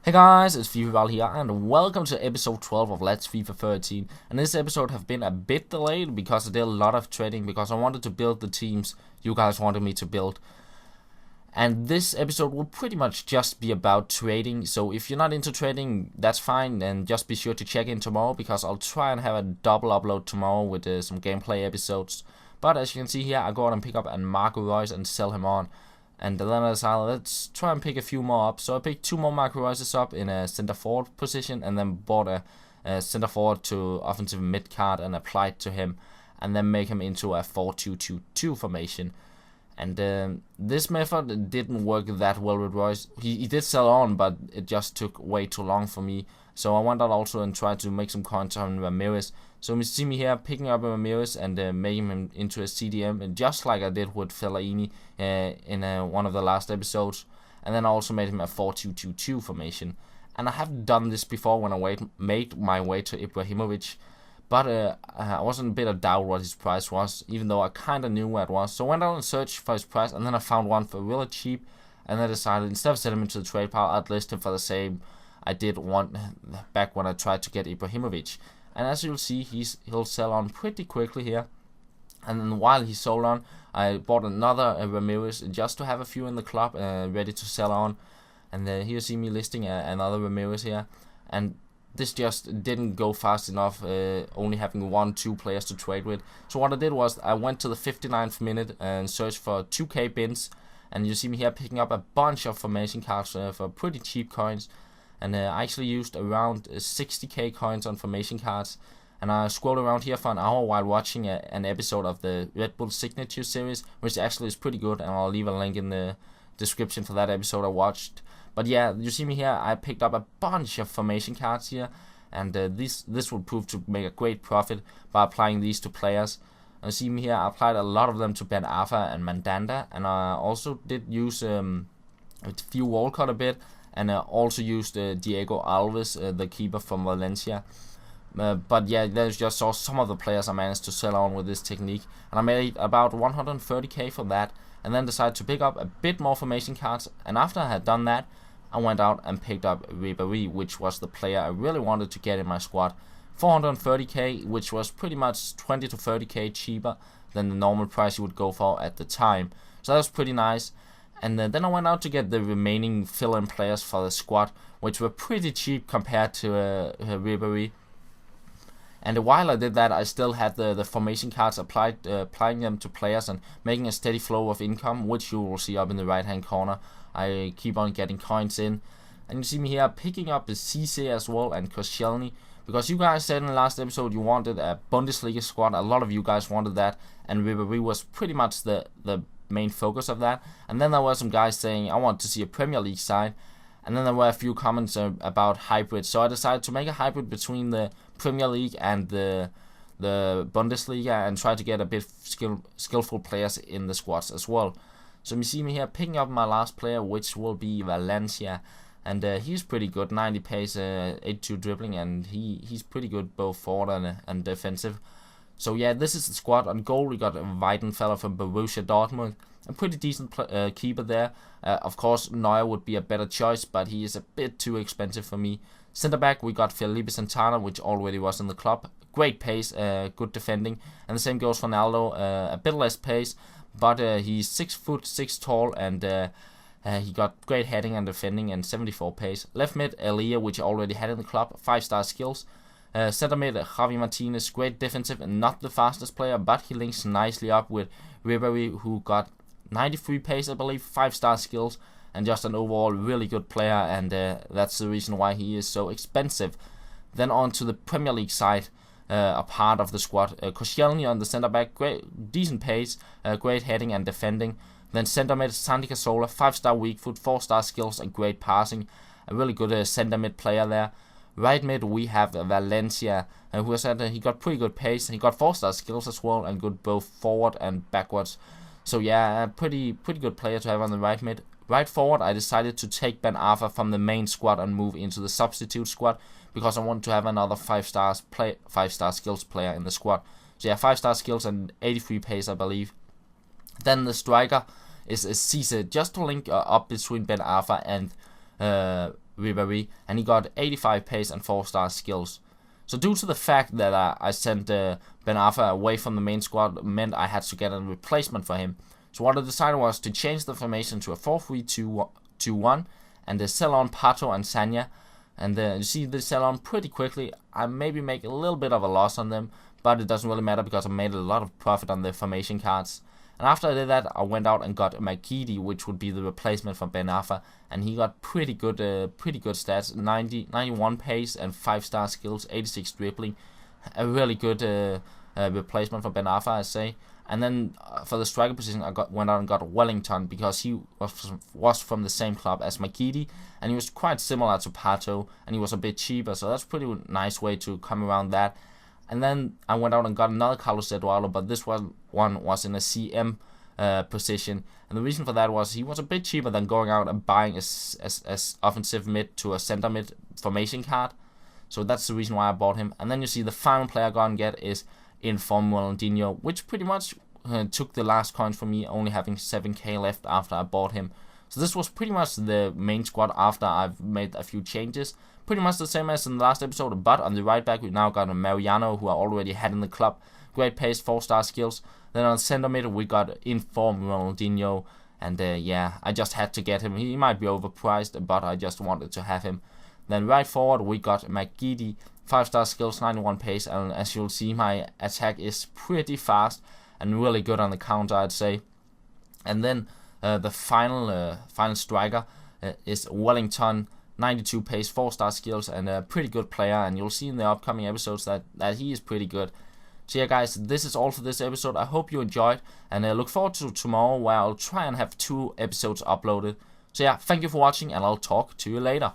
Hey guys, it's FifaRalle here, and welcome to episode 12 of Let's FIFA 13. And this episode have been a bit delayed because I did a lot of trading because I wanted to build the teams you guys wanted me to build. And this episode will pretty much just be about trading, so if you're not into trading, that's fine, and just be sure to check in tomorrow because I'll try and have a double upload tomorrow with some gameplay episodes. But as you can see here, I go out and pick up a Marco Reus and sell him on. And then I decided, let's try and pick a few more up. So I picked 2 more Marco Reuses up in a center forward position, and then bought a center forward to offensive mid card and applied to him, and then make him into a 4-2-2-2 formation. And this method didn't work that well with Reus. He did sell on, but it just took way too long for me. So I went out also and tried to make some coins on Ramirez. So you see me here picking up Ramirez and making him into a CDM, and just like I did with Fellaini in one of the last episodes. And then I also made him a 4-2-2-2 formation. And I have done this before when I made my way to Ibrahimovic. But I was in a bit of doubt what his price was, even though I kind of knew where it was. So I went out and searched for his price, and then I found one for really cheap. And I decided, instead of selling him into the trade pile, I'd list him for the same I did one back when I tried to get Ibrahimovic. And as you'll see, he'll sell on pretty quickly here. And then while he sold on, I bought another Ramirez just to have a few in the club ready to sell on. And here you see me listing another Ramirez here. And this just didn't go fast enough, only having 1-2 players to trade with. So what I did was I went to the 59th minute and searched for 2k bins. And you see me here picking up a bunch of formation cards for pretty cheap coins. And I actually used around 60k coins on formation cards. And I scrolled around here for an hour while watching an episode of the Red Bull Signature series, which actually is pretty good, and I'll leave a link in the description for that episode I watched. But yeah, you see me here, I picked up a bunch of formation cards here, and this will prove to make a great profit by applying these to players. And you see me here, I applied a lot of them to Ben Arfa and Mandanda, and I also did use a few Walcott a bit, and I also used Diego Alves, the keeper from Valencia. But yeah, there's just some of the players I managed to sell on with this technique, and I made about 130k for that, and then decided to pick up a bit more formation cards. And after I had done that, I went out and picked up Ribéry, which was the player I really wanted to get in my squad. 430k, which was pretty much 20 to 30k cheaper than the normal price you would go for at the time. So that was pretty nice. And then I went out to get the remaining fill-in players for the squad, which were pretty cheap compared to Ribéry. And while I did that, I still had the formation cards applying them to players and making a steady flow of income, which you will see up in the right-hand corner. I keep on getting coins in. And you see me here picking up the Cisse as well and Koscielny, because you guys said in the last episode you wanted a Bundesliga squad. A lot of you guys wanted that, and Ribéry was pretty much the main focus of that. And then there were some guys saying I want to see a Premier League side, and then there were a few comments about hybrid. So I decided to make a hybrid between the Premier League and the Bundesliga and try to get a bit skillful players in the squads as well. So you see me here picking up my last player, which will be Valencia, and he's pretty good. 90 pace, 82 dribbling, and he's pretty good both forward and defensive. So yeah, this is the squad. On goal we got Weidenfeller from Borussia Dortmund, a pretty decent keeper there. Of course Neuer would be a better choice, but he is a bit too expensive for me. Centre back we got Felipe Santana, which already was in the club. Great pace, good defending, and the same goes for Naldo. A bit less pace, but he's 6'6" tall, and he got great heading and defending and 74 pace. Left mid Elia, which I already had in the club, 5-star skills. Center mid Javi Martinez, great defensive and not the fastest player, but he links nicely up with Ribéry, who got 93 pace, I believe, 5-star skills, and just an overall really good player, and that's the reason why he is so expensive. Then on to the Premier League side, a part of the squad. Koscielny on the center back, great, decent pace, great heading and defending. Then center mid Santi Cazorla, 5-star weak foot, 4-star skills and great passing. A really good center mid player there. Right mid we have Valencia, who I said he got pretty good pace. He got 4-star skills as well and good both forward and backwards. So yeah, a pretty good player to have on the right mid. Right forward, I decided to take Ben Arfa from the main squad and move into the substitute squad because I want to have another 5-star skills player in the squad. So yeah, 5-star skills and 83 pace, I believe. Then the striker is Cisse, just to link up between Ben Arfa and Ribéry, and he got 85 pace and 4-star skills. So due to the fact that I sent Ben Arfa away from the main squad, meant I had to get a replacement for him. So what I decided was to change the formation to a 4-3-2-1 and sell on Pato and Sanya. And you see they sell on pretty quickly. I maybe make a little bit of a loss on them, but it doesn't really matter because I made a lot of profit on the formation cards. And after I did that, I went out and got Makidi, which would be the replacement for Ben Arfa, and he got pretty good stats: 91 pace and 5-star skills, 86 dribbling. A really good replacement for Ben Arfa, I say. And then for the striker position, I went out and got Wellington because he was from the same club as Makidi, and he was quite similar to Pato, and he was a bit cheaper, so that's a pretty nice way to come around that. And then I went out and got another Carlos Eduardo, but this one was in a CM position. And the reason for that was he was a bit cheaper than going out and buying as offensive mid to a center mid formation card. So that's the reason why I bought him. And then you see the final player I got and get is Inform Ronaldinho, which pretty much took the last coins for me, only having 7k left after I bought him. So this was pretty much the main squad after I've made a few changes. Pretty much the same as in the last episode, but on the right back we now got a Mariano, who I already had in the club. Great pace, 4-star skills. Then on center mid we got Inform Ronaldinho, and yeah, I just had to get him. He might be overpriced, but I just wanted to have him. Then right forward we got Magidi, 5-star skills, 91 pace, and as you'll see, my attack is pretty fast and really good on the counter, I'd say. And then the final striker is Wellington, 92 pace, 4-star skills, and a pretty good player, and you'll see in the upcoming episodes that he is pretty good. So yeah guys, this is all for this episode. I hope you enjoyed, and look forward to tomorrow where I'll try and have 2 episodes uploaded. So yeah, thank you for watching, and I'll talk to you later.